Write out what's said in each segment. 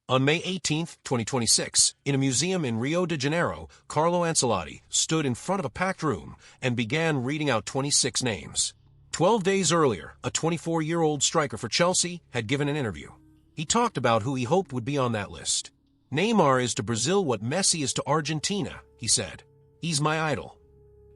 On May 18, 2026, in a museum in Rio de Janeiro, Carlo Ancelotti stood in front of a packed room and began reading out 26 names. 12 days earlier, a 24-year-old striker for Chelsea had given an interview. He talked about who he hoped would be on that list. Neymar is to Brazil what Messi is to Argentina, he said. He's my idol.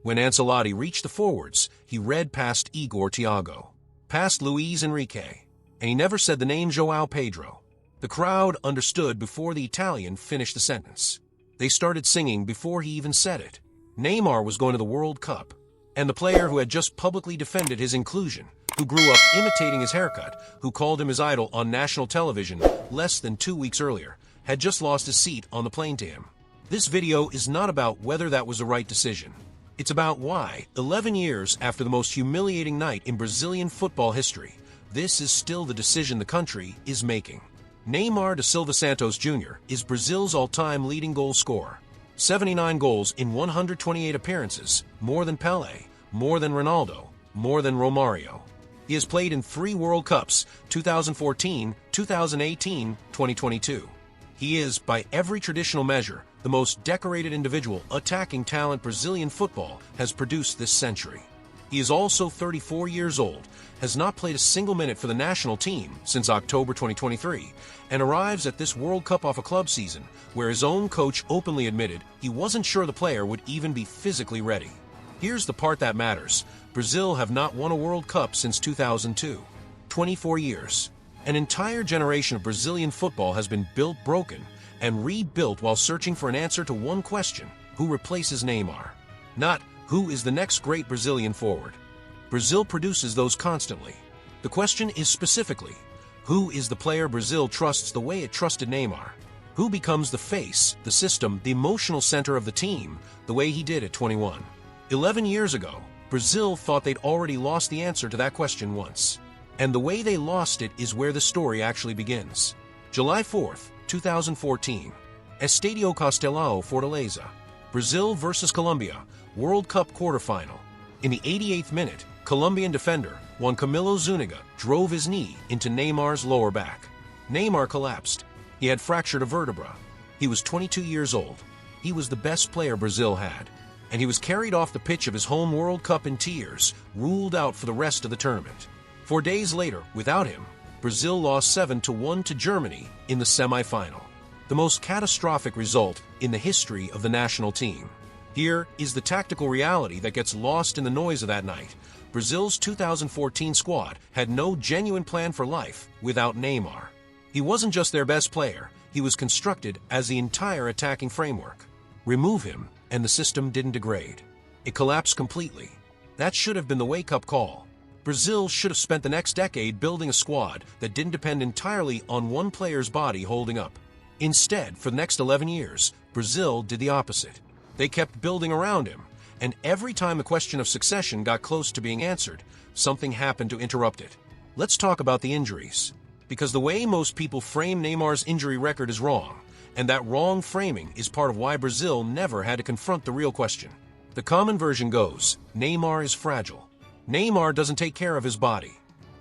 When Ancelotti reached the forwards, he read past Igor Thiago, past Luiz Henrique, and he never said the name João Pedro. The crowd understood before the Italian finished the sentence. They started singing before he even said it. Neymar was going to the World Cup, and the player who had just publicly defended his inclusion, who grew up imitating his haircut, who called him his idol on national television less than 2 weeks earlier, had just lost his seat on the plane to him. This video is not about whether that was the right decision. It's about why, 11 years after the most humiliating night in Brazilian football history, this is still the decision the country is making. Neymar da Silva Santos Jr. is Brazil's all-time leading goal scorer. 79 goals in 128 appearances, more than Pelé, more than Ronaldo, more than Romário. He has played in 3 World Cups, 2014, 2018, 2022. He is, by every traditional measure, the most decorated individual attacking talent Brazilian football has produced this century. He is also 34 years old, has not played a single minute for the national team since October 2023, and arrives at this World Cup off a club season where his own coach openly admitted he wasn't sure the player would even be physically ready. Here's the part that matters. Brazil have not won a World Cup since 2002. 24 years. An entire generation of Brazilian football has been built broken and rebuilt while searching for an answer to one question: who replaces Neymar? Not who is the next great Brazilian forward. Brazil produces those constantly. The question is specifically, who is the player Brazil trusts the way it trusted Neymar? Who becomes the face, the system, the emotional center of the team, the way he did at 21? 11 years ago, Brazil thought they'd already lost the answer to that question once. And the way they lost it is where the story actually begins. July 4th, 2014. Estadio Castelão, Fortaleza. Brazil versus Colombia, World Cup quarterfinal. In the 88th minute, Colombian defender Juan Camilo Zuniga drove his knee into Neymar's lower back. Neymar collapsed. He had fractured a vertebra. He was 22 years old. He was the best player Brazil had. And he was carried off the pitch of his home World Cup in tears, ruled out for the rest of the tournament. 4 days later, without him, Brazil lost 7-1 to Germany in the semi-final. The most catastrophic result in the history of the national team. Here is the tactical reality that gets lost in the noise of that night. Brazil's 2014 squad had no genuine plan for life without Neymar. He wasn't just their best player, he was constructed as the entire attacking framework. Remove him, and the system didn't degrade. It collapsed completely. That should have been the wake-up call. Brazil should have spent the next decade building a squad that didn't depend entirely on one player's body holding up. Instead, for the next 11 years, Brazil did the opposite. They kept building around him, and every time the question of succession got close to being answered, something happened to interrupt it. Let's talk about the injuries. Because the way most people frame Neymar's injury record is wrong, and that wrong framing is part of why Brazil never had to confront the real question. The common version goes, Neymar is fragile. Neymar doesn't take care of his body.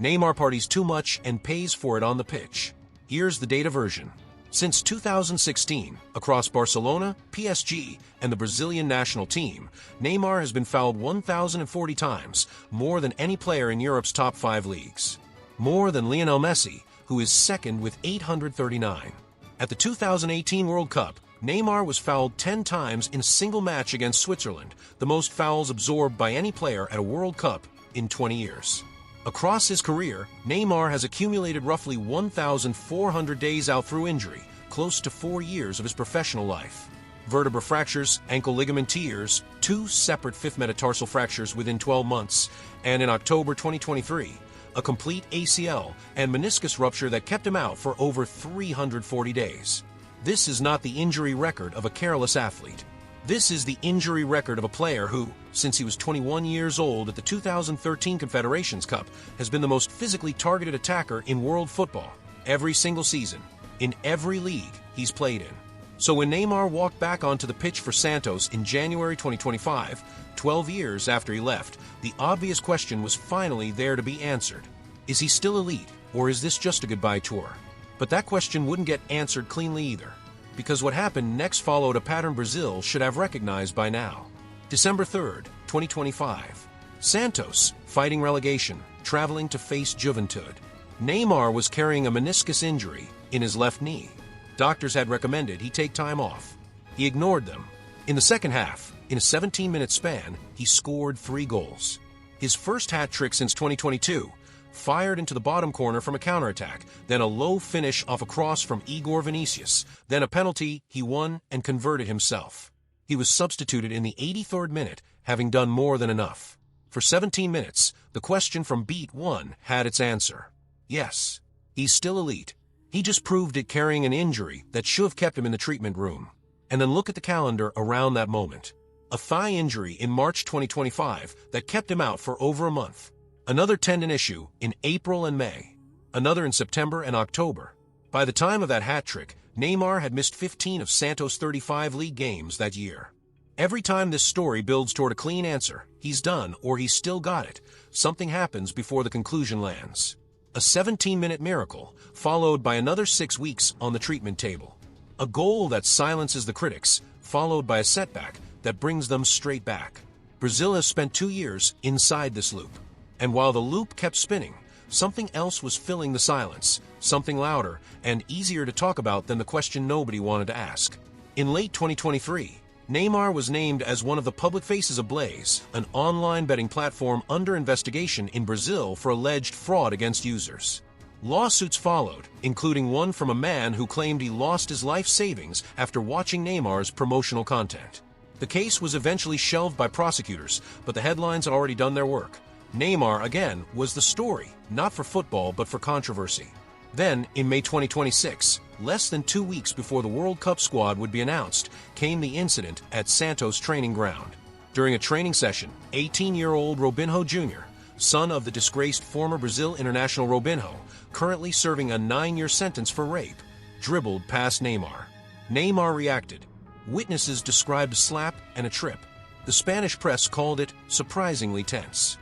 Neymar parties too much and pays for it on the pitch. Here's the data version. Since 2016, across Barcelona, PSG, and the Brazilian national team, Neymar has been fouled 1,040 times, more than any player in Europe's top 5 leagues. More than Lionel Messi, who is second with 839. At the 2018 World Cup, Neymar was fouled 10 times in a single match against Switzerland, the most fouls absorbed by any player at a World Cup in 20 years. Across his career, Neymar has accumulated roughly 1,400 days out through injury, close to 4 years of his professional life. Vertebra fractures, ankle ligament tears, 2 separate fifth metatarsal fractures within 12 months, and in October 2023, a complete ACL and meniscus rupture that kept him out for over 340 days. This is not the injury record of a careless athlete. This is the injury record of a player who, since he was 21 years old at the 2013 Confederations Cup, has been the most physically targeted attacker in world football, every single season, in every league he's played in. So when Neymar walked back onto the pitch for Santos in January 2025, 12 years after he left, the obvious question was finally there to be answered. Is he still elite, or is this just a goodbye tour? But that question wouldn't get answered cleanly either, because what happened next followed a pattern Brazil should have recognized by now. December 3rd, 2025. Santos, fighting relegation, traveling to face Juventude. Neymar was carrying a meniscus injury in his left knee. Doctors had recommended he take time off. He ignored them. In the second half, in a 17-minute span, he scored 3 goals. His first hat-trick since 2022, fired into the bottom corner from a counterattack, then a low finish off a cross from Igor Vinicius, then a penalty he won and converted himself. He was substituted in the 83rd minute, having done more than enough. For 17 minutes, the question from Beat 1 had its answer. Yes, he's still elite. He just proved it carrying an injury that should have kept him in the treatment room. And then look at the calendar around that moment. A thigh injury in March 2025 that kept him out for over a month. Another tendon issue in April and May. Another in September and October. By the time of that hat-trick, Neymar had missed 15 of Santos' 35 league games that year. Every time this story builds toward a clean answer, he's done or he's still got it, something happens before the conclusion lands. A 17-minute miracle, followed by another 6 weeks on the treatment table. A goal that silences the critics, followed by a setback that brings them straight back. Brazil has spent 2 years inside this loop. And while the loop kept spinning, something else was filling the silence, something louder and easier to talk about than the question nobody wanted to ask. In late 2023, Neymar was named as one of the public faces of Blaze, an online betting platform under investigation in Brazil for alleged fraud against users. Lawsuits followed, including one from a man who claimed he lost his life savings after watching Neymar's promotional content. The case was eventually shelved by prosecutors, but the headlines had already done their work. Neymar, again, was the story, not for football but for controversy. Then, in May 2026, less than 2 weeks before the World Cup squad would be announced, came the incident at Santos training ground. During a training session, 18-year-old Robinho Júnior, son of the disgraced former Brazil international Robinho, currently serving a 9-year sentence for rape, dribbled past Neymar. Neymar reacted. Witnesses described a slap and a trip. The Spanish press called it surprisingly tense.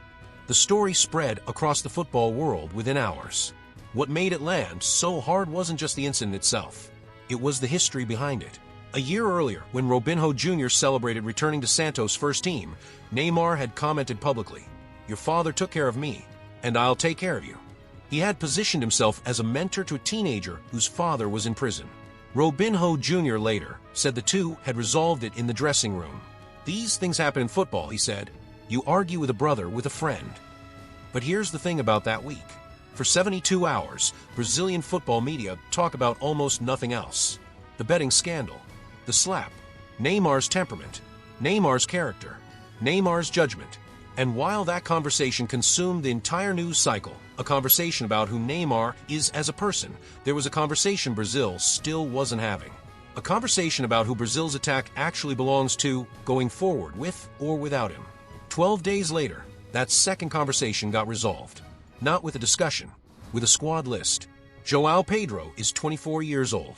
The story spread across the football world within hours. What made it land so hard wasn't just the incident itself. It was the history behind it. A year earlier, when Robinho Jr. celebrated returning to Santos' first team, Neymar had commented publicly, "Your father took care of me, and I'll take care of you." He had positioned himself as a mentor to a teenager whose father was in prison. Robinho Jr. later said the two had resolved it in the dressing room. "These things happen in football," he said. "You argue with a brother, with a friend." But here's the thing about that week. For 72 hours, Brazilian football media talk about almost nothing else. The betting scandal, the slap, Neymar's temperament, Neymar's character, Neymar's judgment. And while that conversation consumed the entire news cycle, a conversation about who Neymar is as a person, there was a conversation Brazil still wasn't having. A conversation about who Brazil's attack actually belongs to going forward with or without him. 12 days later, that second conversation got resolved. Not with a discussion, with a squad list. João Pedro is 24 years old.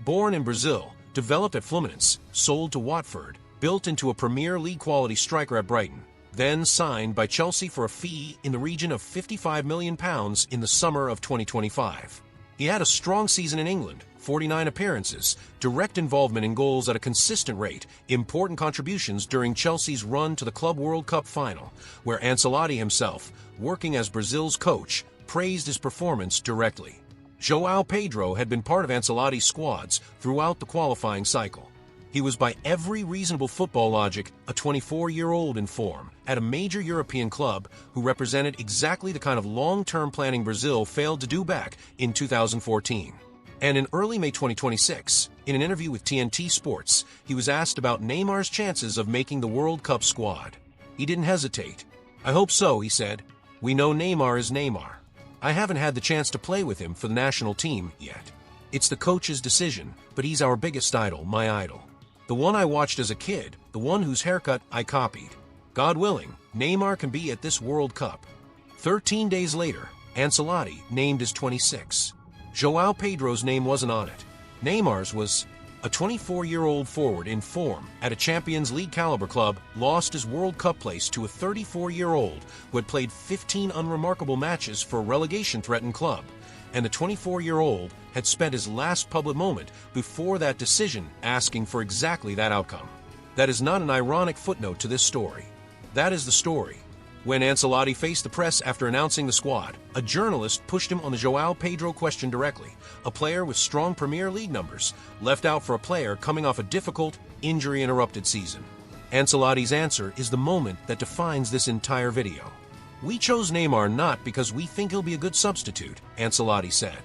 Born in Brazil, developed at Fluminense, sold to Watford, built into a Premier League quality striker at Brighton, then signed by Chelsea for a fee in the region of £55 million in the summer of 2025. He had a strong season in England, 49 appearances, direct involvement in goals at a consistent rate, important contributions during Chelsea's run to the Club World Cup final, where Ancelotti himself, working as Brazil's coach, praised his performance directly. João Pedro had been part of Ancelotti's squads throughout the qualifying cycle. He was by every reasonable football logic a 24-year-old in form at a major European club who represented exactly the kind of long-term planning Brazil failed to do back in 2014. And in early May 2026, in an interview with TNT Sports, he was asked about Neymar's chances of making the World Cup squad. He didn't hesitate. "I hope so," he said. "We know Neymar is Neymar. I haven't had the chance to play with him for the national team yet. It's the coach's decision, but he's our biggest idol, my idol. The one I watched as a kid, the one whose haircut I copied. God willing, Neymar can be at this World Cup." 13 days later, Ancelotti named his 26. João Pedro's name wasn't on it. Neymar's was. A 24-year-old forward in form at a Champions League caliber club lost his World Cup place to a 34-year-old who had played 15 unremarkable matches for a relegation-threatened club. and the 24-year-old had spent his last public moment before that decision asking for exactly that outcome. That is not an ironic footnote to this story. That is the story. When Ancelotti faced the press after announcing the squad, a journalist pushed him on the João Pedro question directly, a player with strong Premier League numbers, left out for a player coming off a difficult, injury-interrupted season. Ancelotti's answer is the moment that defines this entire video. "We chose Neymar not because we think he'll be a good substitute," Ancelotti said.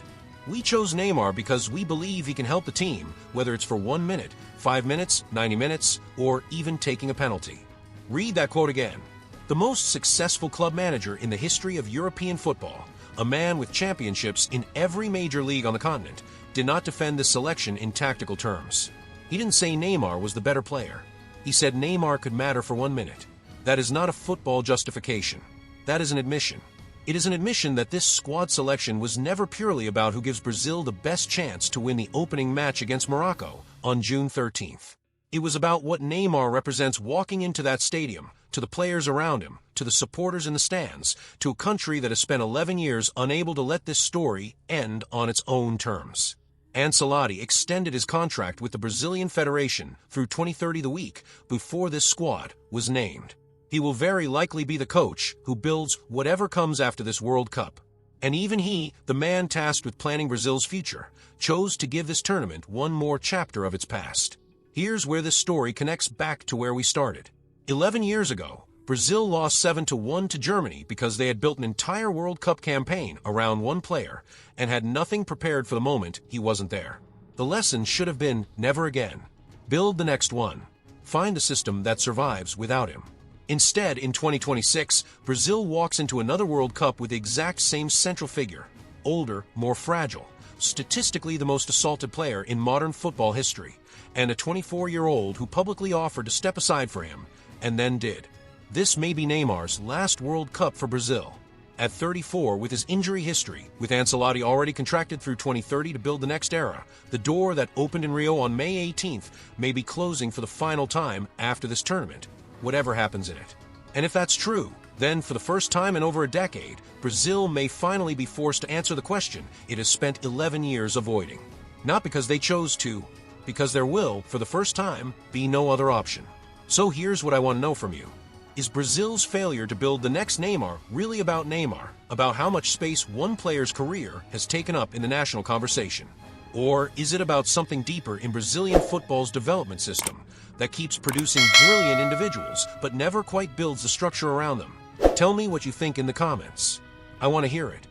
"We chose Neymar because we believe he can help the team, whether it's for 1 minute, 5 minutes, 90 minutes, or even taking a penalty." Read that quote again. The most successful club manager in the history of European football, a man with championships in every major league on the continent, did not defend this selection in tactical terms. He didn't say Neymar was the better player. He said Neymar could matter for 1 minute. That is not a football justification. That is an admission. It is an admission that this squad selection was never purely about who gives Brazil the best chance to win the opening match against Morocco on June 13th. It was about what Neymar represents walking into that stadium, to the players around him, to the supporters in the stands, to a country that has spent 11 years unable to let this story end on its own terms. Ancelotti extended his contract with the Brazilian Federation through 2030 the week before this squad was named. He will very likely be the coach who builds whatever comes after this World Cup. And even he, the man tasked with planning Brazil's future, chose to give this tournament one more chapter of its past. Here's where this story connects back to where we started. 11 years ago, Brazil lost 7-1 to Germany because they had built an entire World Cup campaign around one player and had nothing prepared for the moment he wasn't there. The lesson should have been never again. Build the next one. Find a system that survives without him. Instead, in 2026, Brazil walks into another World Cup with the exact same central figure, older, more fragile, statistically the most assaulted player in modern football history, and a 24-year-old who publicly offered to step aside for him, and then did. This may be Neymar's last World Cup for Brazil. At 34, with his injury history, with Ancelotti already contracted through 2030 to build the next era, the door that opened in Rio on May 18th may be closing for the final time after this tournament, whatever happens in it. And if that's true, then for the first time in over a decade, Brazil may finally be forced to answer the question it has spent 11 years avoiding. Not because they chose to, because there will, for the first time, be no other option. So here's what I want to know from you. Is Brazil's failure to build the next Neymar really about Neymar, about how much space one player's career has taken up in the national conversation? Or is it about something deeper in Brazilian football's development system that keeps producing brilliant individuals but never quite builds the structure around them? Tell me what you think in the comments. I want to hear it.